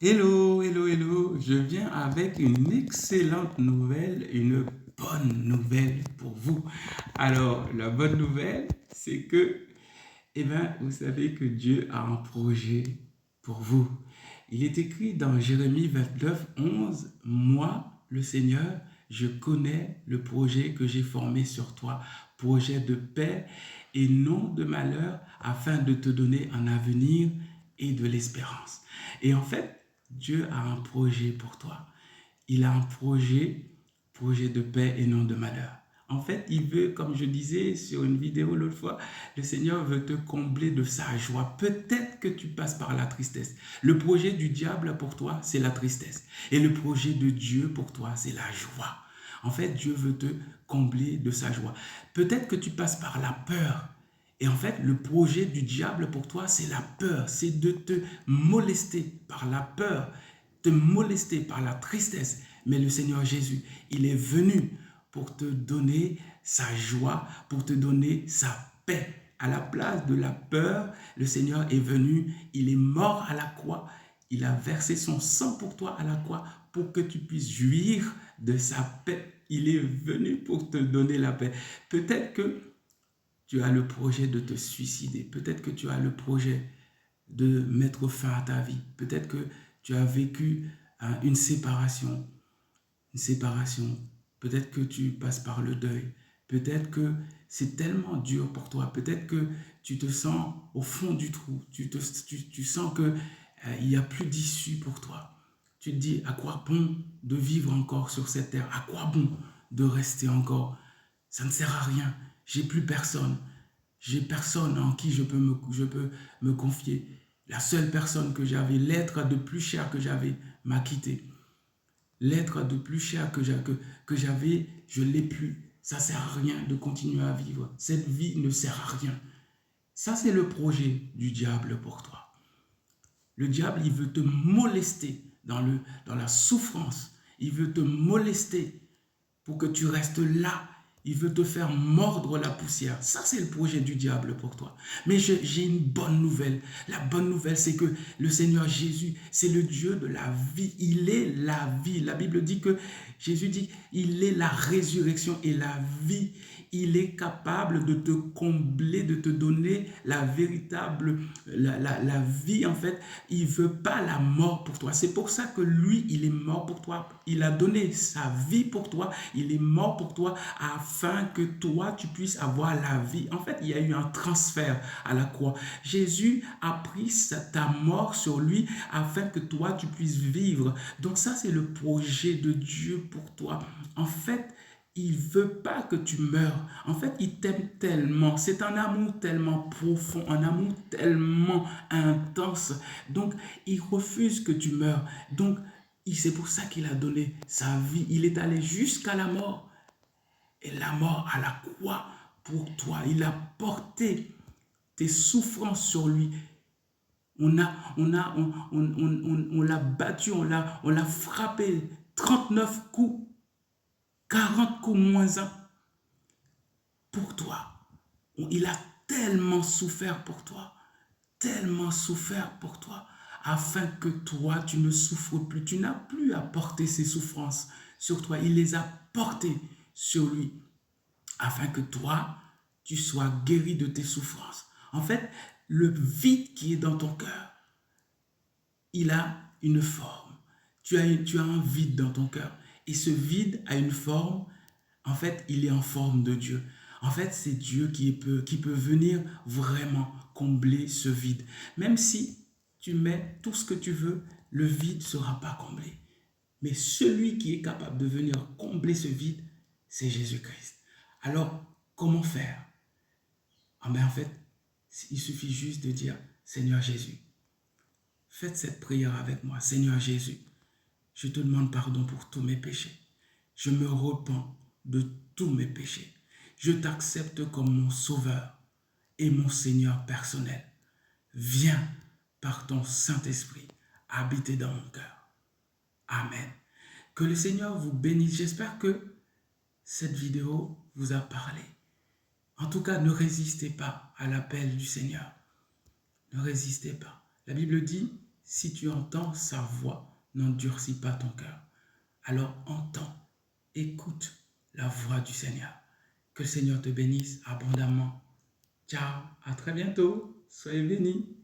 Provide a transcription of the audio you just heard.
Hello, hello, hello. Je viens avec une excellente nouvelle, une bonne nouvelle pour vous. Alors, la bonne nouvelle, c'est que, vous savez que Dieu a un projet pour vous. Il est écrit dans Jérémie 29, 11, Moi, le Seigneur, je connais le projet que j'ai formé sur toi, projet de paix et non de malheur, afin de te donner un avenir et de l'espérance. Et en fait, Dieu a un projet pour toi. Il a un projet de paix et non de malheur. En fait, il veut, comme je disais sur une vidéo l'autre fois, le Seigneur veut te combler de sa joie. Peut-être que tu passes par la tristesse. Le projet du diable pour toi, c'est la tristesse. Et le projet de Dieu pour toi, c'est la joie. En fait, Dieu veut te combler de sa joie. Peut-être que tu passes par la peur. Et en fait, le projet du diable pour toi, c'est la peur. C'est de te molester par la peur, te molester par la tristesse. Mais le Seigneur Jésus, il est venu pour te donner sa joie, pour te donner sa paix. À la place de la peur, le Seigneur est venu, il est mort à la croix, il a versé son sang pour toi à la croix pour que tu puisses jouir de sa paix. Il est venu pour te donner la paix. Peut-être que tu as le projet de te suicider. Peut-être que tu as le projet de mettre fin à ta vie. Peut-être que tu as vécu une séparation. Une séparation. Peut-être que tu passes par le deuil. Peut-être que c'est tellement dur pour toi. Peut-être que tu te sens au fond du trou. Tu sens que il n'y a plus d'issue pour toi. Tu te dis, à quoi bon de vivre encore sur cette terre? À quoi bon de rester encore? Ça ne sert à rien. J'ai plus personne. J'ai personne en qui je peux me confier. La seule personne que j'avais, l'être de plus cher que j'avais, m'a quitté. L'être de plus cher que j'avais, je ne l'ai plus. Ça ne sert à rien de continuer à vivre. Cette vie ne sert à rien. Ça, c'est le projet du diable pour toi. Le diable, il veut te molester dans la souffrance. Il veut te molester pour que tu restes là. Il veut te faire mordre la poussière. Ça, c'est le projet du diable pour toi. Mais j'ai une bonne nouvelle. La bonne nouvelle, c'est que le Seigneur Jésus, c'est le Dieu de la vie. Il est la vie. La Bible dit que Jésus dit, il est la résurrection et la vie. Il est capable de te combler, de te donner la véritable, la vie en fait. Il ne veut pas la mort pour toi. C'est pour ça que lui, il est mort pour toi. Il a donné sa vie pour toi. Il est mort pour toi afin que toi, tu puisses avoir la vie. En fait, il y a eu un transfert à la croix. Jésus a pris ta mort sur lui afin que toi, tu puisses vivre. Donc ça, c'est le projet de Dieu pour toi. En fait, il veut pas que tu meurs. En fait, il t'aime tellement. C'est un amour tellement profond, un amour tellement intense. Donc, il refuse que tu meurs. Donc, c'est pour ça qu'il a donné sa vie. Il est allé jusqu'à la mort. Et la mort à la croix pour toi. Il a porté tes souffrances sur lui. On l'a battu, on l'a frappé 39 coups, 40 coups moins un pour toi. Il a tellement souffert pour toi, tellement souffert pour toi, afin que toi, tu ne souffres plus. Tu n'as plus à porter ces souffrances sur toi. Il les a portées sur lui, afin que toi, tu sois guéri de tes souffrances. En fait, le vide qui est dans ton cœur, il a une forme. Tu as un vide dans ton cœur. Et ce vide a une forme. En fait, il est en forme de Dieu. En fait, c'est Dieu qui peut venir vraiment combler ce vide. Même si tu mets tout ce que tu veux, le vide ne sera pas comblé. Mais celui qui est capable de venir combler ce vide, c'est Jésus-Christ. Alors, comment faire? En fait, il suffit juste de dire, Seigneur Jésus, faites cette prière avec moi. Seigneur Jésus, je te demande pardon pour tous mes péchés. Je me repens de tous mes péchés. Je t'accepte comme mon sauveur et mon Seigneur personnel. Viens par ton Saint-Esprit habiter dans mon cœur. Amen. Que le Seigneur vous bénisse. J'espère que cette vidéo vous a parlé. En tout cas, ne résistez pas à l'appel du Seigneur. Ne résistez pas. La Bible dit, si tu entends sa voix, n'endurcis pas ton cœur. Alors entends, écoute la voix du Seigneur. Que le Seigneur te bénisse abondamment. Ciao, à très bientôt. Soyez bénis.